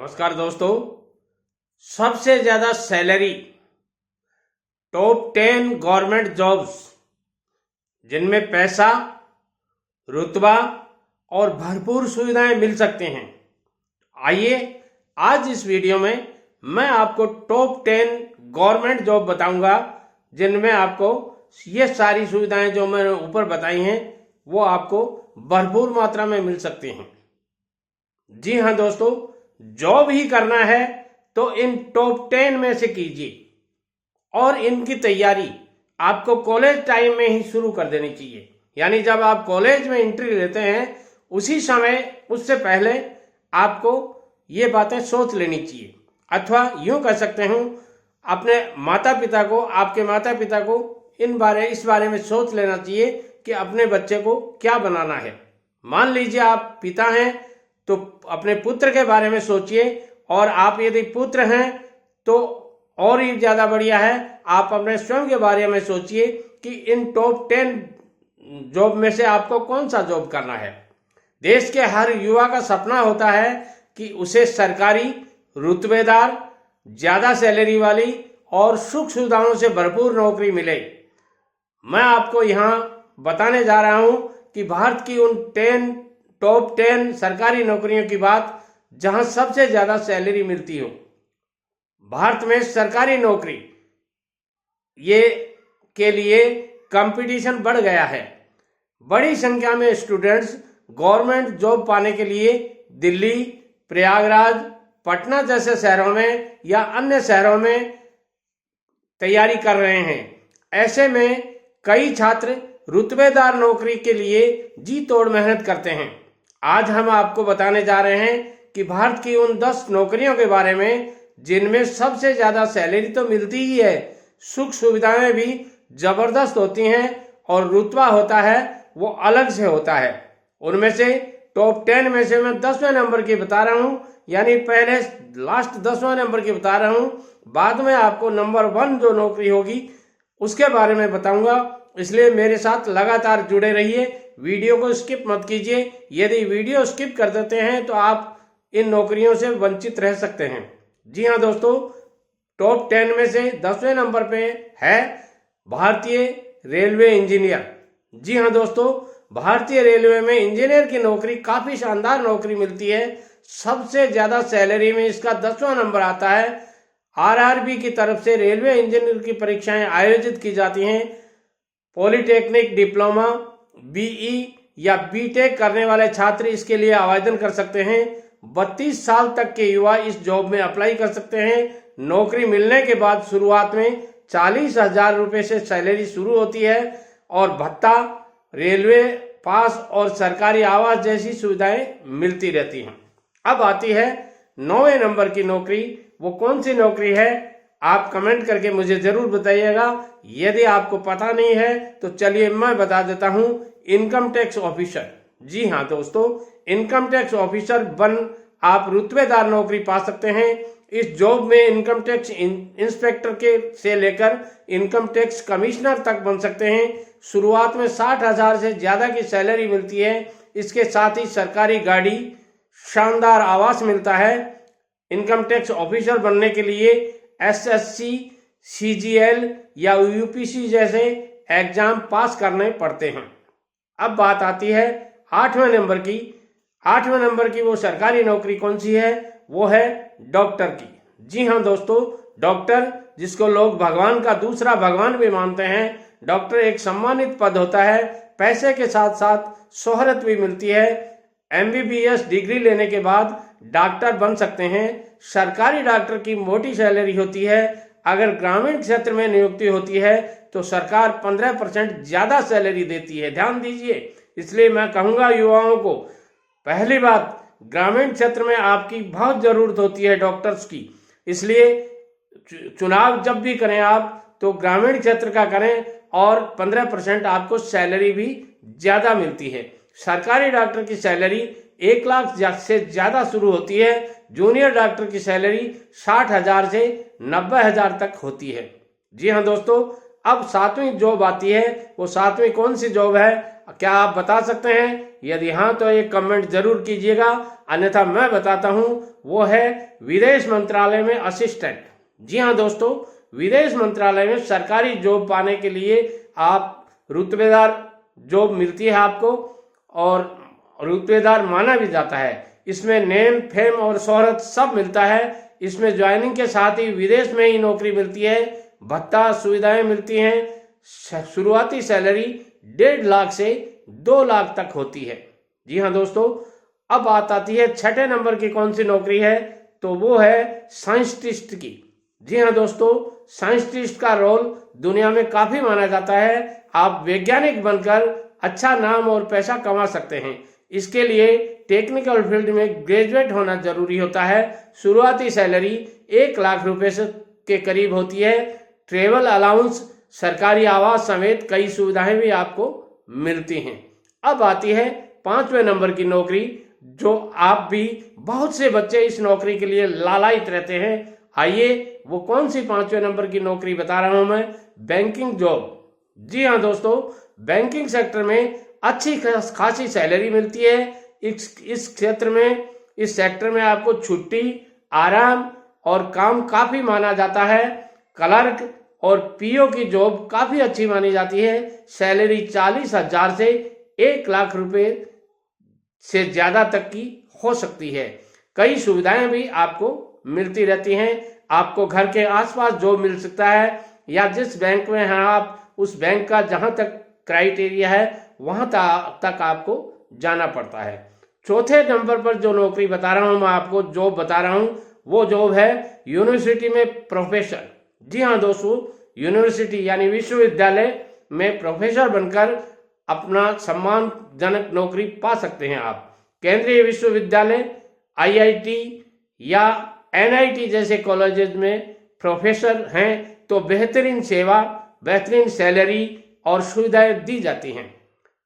नमस्कार दोस्तों। सबसे ज्यादा सैलरी टॉप 10 गवर्नमेंट जॉब्स जिनमें पैसा, रुतबा और भरपूर सुविधाएं मिल सकते हैं। आइए आज इस वीडियो में मैं आपको टॉप 10 गवर्नमेंट जॉब बताऊंगा जिनमें आपको ये सारी सुविधाएं जो मैंने ऊपर बताई हैं वो आपको भरपूर मात्रा में मिल सकती हैं। जी हाँ दोस्तों, जॉब ही करना है तो इन टॉप 10 में से कीजिए और इनकी तैयारी आपको कॉलेज टाइम में ही शुरू कर देनी चाहिए। यानी जब आप कॉलेज में एंट्री लेते हैं उसी समय, उससे पहले आपको ये बातें सोच लेनी चाहिए, अथवा यूं कह सकते हूं अपने आपके माता पिता को इस बारे में सोच लेना चाहिए कि अपने बच्चे को क्या बनाना है। मान लीजिए आप पिता हैं तो अपने पुत्र के बारे में सोचिए, और आप यदि पुत्र हैं तो और ही ज्यादा बढ़िया है, आप अपने स्वयं के बारे में सोचिए कि इन टॉप 10 जॉब में से आपको कौन सा जॉब करना है। देश के हर युवा का सपना होता है कि उसे सरकारी, रुतबेदार, ज्यादा सैलरी वाली और सुख सुविधाओं से भरपूर नौकरी मिले। मैं आपको यहां बताने जा रहा हूं कि भारत की उन टॉप 10 सरकारी नौकरियों की बात जहां सबसे ज्यादा सैलरी मिलती हो। भारत में सरकारी नौकरी के लिए कंपटीशन बढ़ गया है। बड़ी संख्या में स्टूडेंट्स गवर्नमेंट जॉब पाने के लिए दिल्ली, प्रयागराज, पटना जैसे शहरों में या अन्य शहरों में तैयारी कर रहे हैं। ऐसे में कई छात्र रुतबेदार नौकरी के लिए जी तोड़ मेहनत करते हैं। आज हम आपको बताने जा रहे हैं कि भारत की उन 10 नौकरियों के बारे में जिनमें सबसे ज्यादा सैलरी तो मिलती ही है, सुख सुविधाएं भी जबरदस्त होती हैं और रुतबा होता है वो अलग से होता है। उनमें से टॉप 10 में से मैं 10वें नंबर की बता रहा हूं, यानी पहले लास्ट 10वें नंबर की बता रहा हूं, बाद में आपको नंबर 1 जो नौकरी होगी उसके बारे में बताऊंगा। इसलिए मेरे साथ लगातार जुड़े रहिए, वीडियो को स्किप मत कीजिए। यदि वीडियो स्किप कर देते हैं तो आप इन नौकरियों से वंचित रह सकते हैं। जी हाँ दोस्तों, टॉप 10 में से 10वें नंबर पे है भारतीय रेलवे इंजीनियर। जी हाँ दोस्तों, भारतीय रेलवे में इंजीनियर की नौकरी काफी शानदार नौकरी मिलती है। सबसे ज्यादा सैलरी में इसका 10वां नंबर आता है। आरआरबी की तरफ से रेलवे इंजीनियर की परीक्षाएं आयोजित की जाती हैं। पॉलिटेक्निक, डिप्लोमा, बीई या बीटेक करने वाले छात्र इसके लिए आवेदन कर सकते हैं। 32 साल तक के युवा इस जॉब में अप्लाई कर सकते हैं। नौकरी मिलने के बाद शुरुआत में 40,000 रुपए से सैलरी शुरू होती है और भत्ता, रेलवे पास और सरकारी आवास जैसी सुविधाएं मिलती रहती हैं। अब आती है 9वें नंबर की नौकरी। वो कौन सी नौकरी है आप कमेंट करके मुझे जरूर बताइएगा। यदि आपको पता नहीं है तो चलिए मैं बता देता हूं, इनकम टैक्स ऑफिसर। जी हाँ दोस्तों, इनकम टैक्स ऑफिसर बन आप रुतबेदार नौकरी पा सकते हैं। इस जॉब में इनकम टैक्स इंस्पेक्टर के से लेकर इनकम टैक्स कमिश्नर तक बन सकते हैं। शुरुआत में 60,000 से ज्यादा की सैलरी मिलती है। इसके साथ ही सरकारी गाड़ी, शानदार आवास मिलता है। इनकम टैक्स ऑफिसर बनने के लिए एसएससी, सीजीएल या यूपीसी जैसे एग्जाम पास करने पड़ते हैं। अब बात आती है 8वें नंबर की। 8वें नंबर की वो सरकारी नौकरी कौन सी है? वो है डॉक्टर की। जी हाँ दोस्तों, डॉक्टर जिसको लोग भगवान का दूसरा भगवान भी मानते हैं। डॉक्टर एक सम्मानित पद होता है। पैसे के साथ साथ शोहरत भी मिलती है। एमबीबीएस डिग्री लेने के बाद डॉक्टर बन सकते हैं। सरकारी डॉक्टर की मोटी सैलरी होती है। अगर ग्रामीण क्षेत्र में नियुक्ति होती है तो सरकार 15% ज्यादा सैलरी देती है। ध्यान दीजिए। इसलिए मैं कहूंगा युवाओं को, पहली बात, ग्रामीण क्षेत्र में आपकी बहुत जरूरत होती है डॉक्टर्स की। इसलिए चुनाव जब भी करें आप तो ग्रामीण क्षेत्र का करें और 15% आपको सैलरी भी ज्यादा मिलती है। सरकारी डॉक्टर की सैलरी 1 लाख से ज्यादा शुरू होती है। जूनियर डॉक्टर की सैलरी 60,000 से 90,000 तक होती है। जी हाँ दोस्तों, अब 7वीं जॉब आती है। वो 7वीं कौन सी जॉब है क्या आप बता सकते हैं? यदि हाँ तो एक कमेंट जरूर कीजिएगा, अन्यथा मैं बताता हूँ वो है विदेश मंत्रालय में असिस्टेंट। जी हाँ दोस्तों, विदेश मंत्रालय में सरकारी जॉब पाने के लिए आप रुतबेदार जॉब मिलती है आपको, और रुतबेदार माना भी जाता है। इसमें नेम, फेम और शोहरत सब मिलता है। इसमें ज्वाइनिंग के साथ ही विदेश में ही नौकरी मिलती है, भत्ता सुविधाएं मिलती हैं। शुरुआती सैलरी 1.5 लाख से 2 लाख तक होती है। जी हाँ दोस्तों, अब बात आती है छठे नंबर की कौन सी नौकरी है, तो वो है साइंटिस्ट की। जी हाँ दोस्तों, साइंटिस्ट का रोल दुनिया में काफी माना जाता है। आप वैज्ञानिक बनकर अच्छा नाम और पैसा कमा सकते हैं। इसके लिए टेक्निकल फील्ड में ग्रेजुएट होना जरूरी होता है। शुरुआती सैलरी 1 लाख रुपए के करीब होती है। ट्रेवल अलाउंस, सरकारी आवास समेत कई सुविधाएं भी आपको मिलती हैं। अब आती है 5वें नंबर की नौकरी, जो आप भी बहुत से बच्चे इस नौकरी के लिए लालायित रहते हैं। आइए वो कौन सी 5वें नंबर की नौकरी बता रहा हूं मैं, बैंकिंग जॉब। जी हाँ दोस्तों, बैंकिंग सेक्टर में अच्छी खासी सैलरी मिलती है। इस क्षेत्र में, इस सेक्टर में आपको छुट्टी, आराम और काम काफी माना जाता है। क्लर्क और पीओ की जॉब काफी अच्छी मानी जाती है। सैलरी 40,000 से 1 लाख रुपए से ज्यादा तक की हो सकती है। कई सुविधाएं भी आपको मिलती रहती हैं। आपको घर के आसपास जॉब मिल सकता है, या जिस बैंक में हैं आप, उस बैंक का जहां तक क्राइटेरिया है वहां तक आपको जाना पड़ता है। चौथे नंबर पर जो नौकरी बता रहा हूं मैं आपको, जॉब बता रहा हूं, वो जॉब है यूनिवर्सिटी में प्रोफेसर। जी हाँ दोस्तों, यूनिवर्सिटी यानी विश्वविद्यालय में प्रोफेसर बनकर अपना सम्मानजनक नौकरी पा सकते हैं आप। केंद्रीय विश्वविद्यालय, आईआईटी या एनआईटी जैसे कॉलेजेस में प्रोफेसर हैं तो बेहतरीन सेवा, बेहतरीन सैलरी और सुविधाएं दी जाती हैं।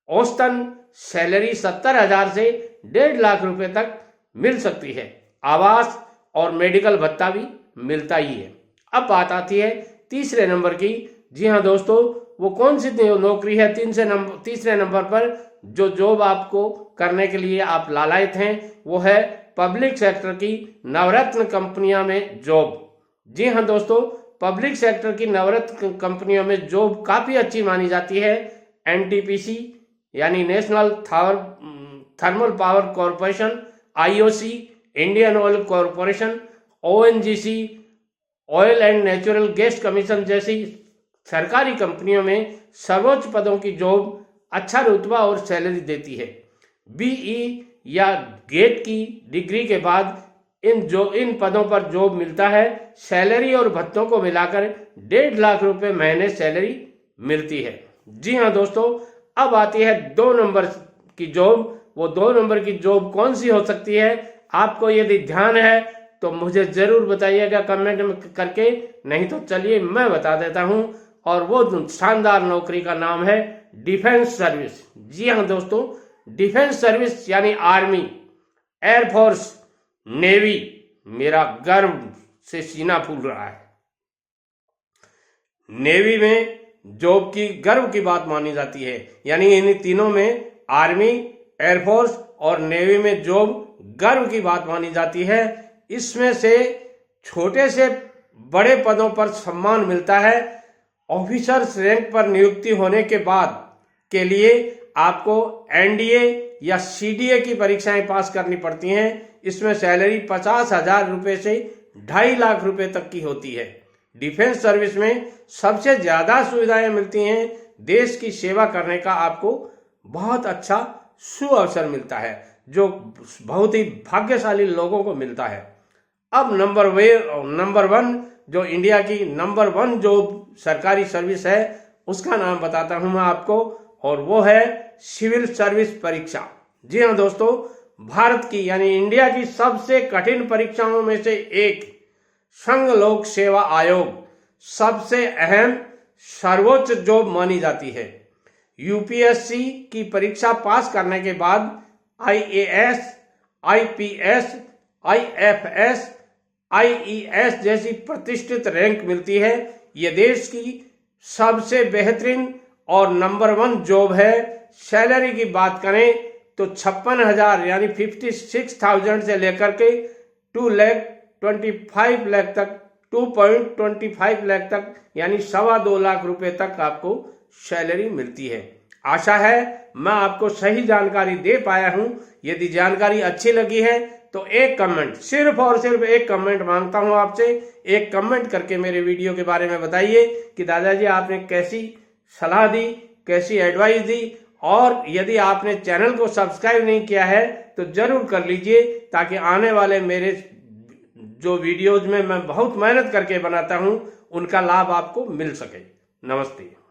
औसतन सैलरी 70,000 से 1.5 लाख रुपए तक मिल सकती है। आवास और मेडिकल भत्ता भी मिलता ही है। अब बात आती है तीसरे नंबर की। जी हाँ दोस्तों, वो कौन सी नौकरी है तीसरे नंबर पर जो जॉब आपको करने के लिए आप लालायित हैं, वो है पब्लिक सेक्टर की नवरत्न कंपनियों में जॉब। जी हाँ दोस्तों, पब्लिक सेक्टर की नवरत्न कंपनियों में जॉब काफी अच्छी मानी जाती है। एनटीपीसी यानी national thermal power corporation, IOC, Indian oil corporation, ONGC, oil and natural gas commission जैसी सरकारी कंपनियों में सर्वोच्च पदों की जॉब अच्छा रुतबा और सैलरी देती है। बीई या गेट की डिग्री के बाद इन पदों पर जॉब मिलता है। सैलरी और भत्तों को मिलाकर 1.5 लाख रुपए महीने सैलरी मिलती है। जी हाँ दोस्तों, अब आती है 2 नंबर की जॉब। वो 2 नंबर की जॉब कौन सी हो सकती है, आपको यदि ध्यान है तो मुझे जरूर बताइएगा कमेंट में करके, नहीं तो चलिए मैं बता देता हूं। और वो शानदार नौकरी का नाम है डिफेंस सर्विस। जी हाँ दोस्तों, डिफेंस सर्विस यानी आर्मी, एयरफोर्स, नेवी। मेरा गर्व से सीना फूल रहा है। नेवी में जॉब की गर्व की बात मानी जाती है, यानी इन तीनों में आर्मी, एयरफोर्स और नेवी में जॉब गर्व की बात मानी जाती है। इसमें से छोटे से बड़े पदों पर सम्मान मिलता है। ऑफिसर्स रैंक पर नियुक्ति होने के बाद के लिए आपको एनडीए या सीडीए की परीक्षाएं पास करनी पड़ती हैं। इसमें सैलरी 50,000 रुपए से 2.5 लाख रुपए तक की होती है। डिफेंस सर्विस में सबसे ज्यादा सुविधाएं मिलती हैं। देश की सेवा करने का आपको बहुत अच्छा सुअवसर मिलता है, जो बहुत ही भाग्यशाली लोगों को मिलता है। अब नंबर 1 जो इंडिया की नंबर 1 जो सरकारी सर्विस है, उसका नाम बताता हूं मैं आपको, और वो है सिविल सर्विस परीक्षा। जी हाँ दोस्तों, भारत की यानी इंडिया की सबसे कठिन परीक्षाओं में से एक संघ लोक सेवा आयोग सबसे अहम सर्वोच्च जॉब मानी जाती है। यूपीएससी की परीक्षा पास करने के बाद आईएएस, आईपीएस, आईएफएस, आईईएस जैसी प्रतिष्ठित रैंक मिलती है। यह देश की सबसे बेहतरीन और नंबर 1 जॉब है। सैलरी की बात करें तो 56,000 यानी 56,000 से लेकर के 2,25,00,000 लाख तक 2.25 लाख तक यानी 2.25 लाख रुपए तक आपको सैलरी मिलती है। आशा है मैं आपको सही जानकारी दे पाया हूं। यदि जानकारी अच्छी लगी है तो एक कमेंट, सिर्फ और सिर्फ एक कमेंट मांगता हूं आपसे। एक कमेंट करके मेरे वीडियो के बारे में बताइए कि दादाजी आपने कैसी सलाह दी, कैसी एडवाइस दी, और यदि आपने चैनल को सब्सक्राइब नहीं किया है तो जरूर कर लीजिए, ताकि आने वाले मेरे जो वीडियोज में मैं बहुत मेहनत करके बनाता हूं उनका लाभ आपको मिल सके। नमस्ते।